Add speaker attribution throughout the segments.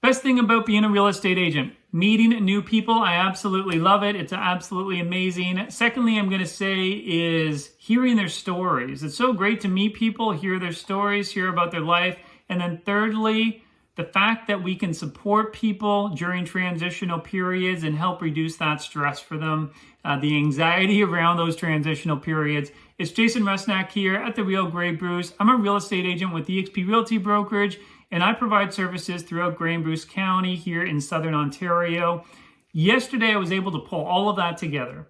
Speaker 1: Best thing about being a real estate agent, meeting new people. I absolutely love it. It's absolutely amazing. Secondly, I'm going to say is hearing their stories. It's so great to meet people, hear their stories, hear about their life. And then thirdly, the fact that we can support people during transitional periods and help reduce that stress for them, the anxiety around those transitional periods. It's Jason Rusnak here at the Real Grey Bruce. I'm a real estate agent with eXp Realty Brokerage, and I provide services throughout Grey and Bruce County here in Southern Ontario. Yesterday, I was able to pull all of that together.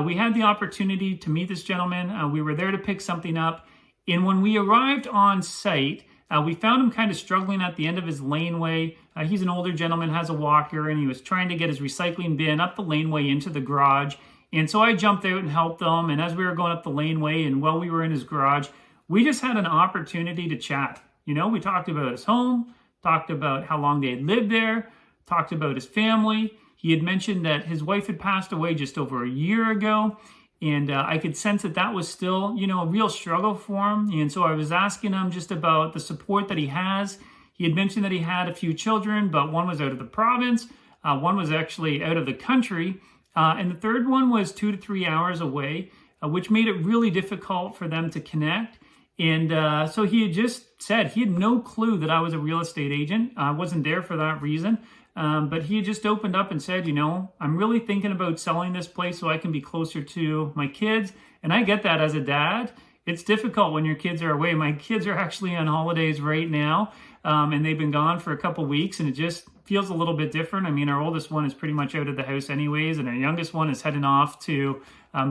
Speaker 1: We had the opportunity to meet this gentleman. We were there to pick something up. And when we arrived on site, we found him kind of struggling at the end of his laneway. He's an older gentleman, has a walker, and he was trying to get his recycling bin up the laneway into the garage. And so I jumped out and helped him. And as we were going up the laneway and while we were in his garage, we just had an opportunity to chat. You know, we talked about his home, talked about how long they had lived there, talked about his family. He had mentioned that his wife had passed away just over a year ago. And I could sense that that was still, you know, a real struggle for him. And so I was asking him just about the support that he has. He had mentioned that he had a few children, but one was out of the province. One was actually out of the country. And the third one was 2 to 3 hours away, which made it really difficult for them to connect. And so he had just said he had no clue that I was a real estate agent. I wasn't there for that reason. But he had just opened up and said, you know, I'm really thinking about selling this place so I can be closer to my kids. And I get that as a dad. It's difficult when your kids are away. My kids are actually on holidays right now, and they've been gone for a couple weeks, and it just feels a little bit different. I mean, our oldest one is pretty much out of the house anyways, and our youngest one is heading off to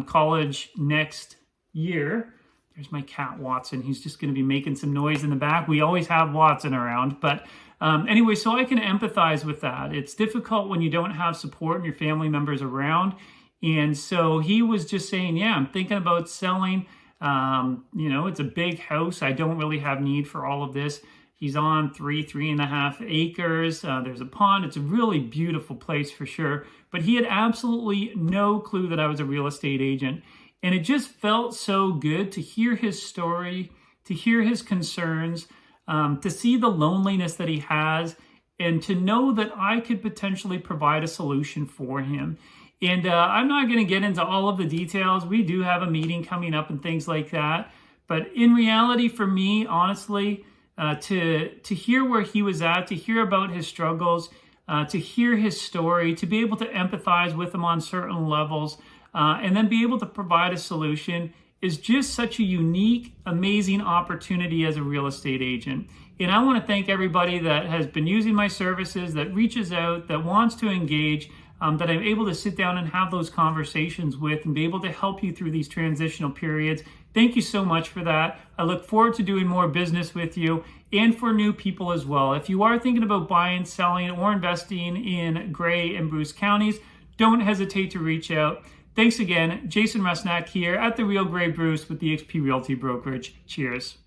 Speaker 1: college next year. There's my cat, Watson. He's just going to be making some noise in the back. We always have Watson around. But anyway, so I can empathize with that. It's difficult when you don't have support and your family members around. And so he was just saying, yeah, I'm thinking about selling. You know, it's a big house. I don't really have need for all of this. He's on 3.5 acres. There's a pond. It's a really beautiful place for sure. But he had absolutely no clue that I was a real estate agent. And it just felt so good to hear his story, to hear his concerns, to see the loneliness that he has, and to know that I could potentially provide a solution for him. And I'm not going to get into all of the details. We do have a meeting coming up and things like that. But in reality, for me, honestly, to hear where he was at, to hear about his struggles, to hear his story, to be able to empathize with him on certain levels, and then be able to provide a solution is just such a unique, amazing opportunity as a real estate agent. And I want to thank everybody that has been using my services, that reaches out, that wants to engage, that I'm able to sit down and have those conversations with and be able to help you through these transitional periods. Thank you so much for that. I look forward to doing more business with you and for new people as well. If you are thinking about buying, selling, or investing in Grey and Bruce counties, don't hesitate to reach out. Thanks again. Jason Rusnak here at the Real Grey Bruce with eXp Realty Brokerage. Cheers.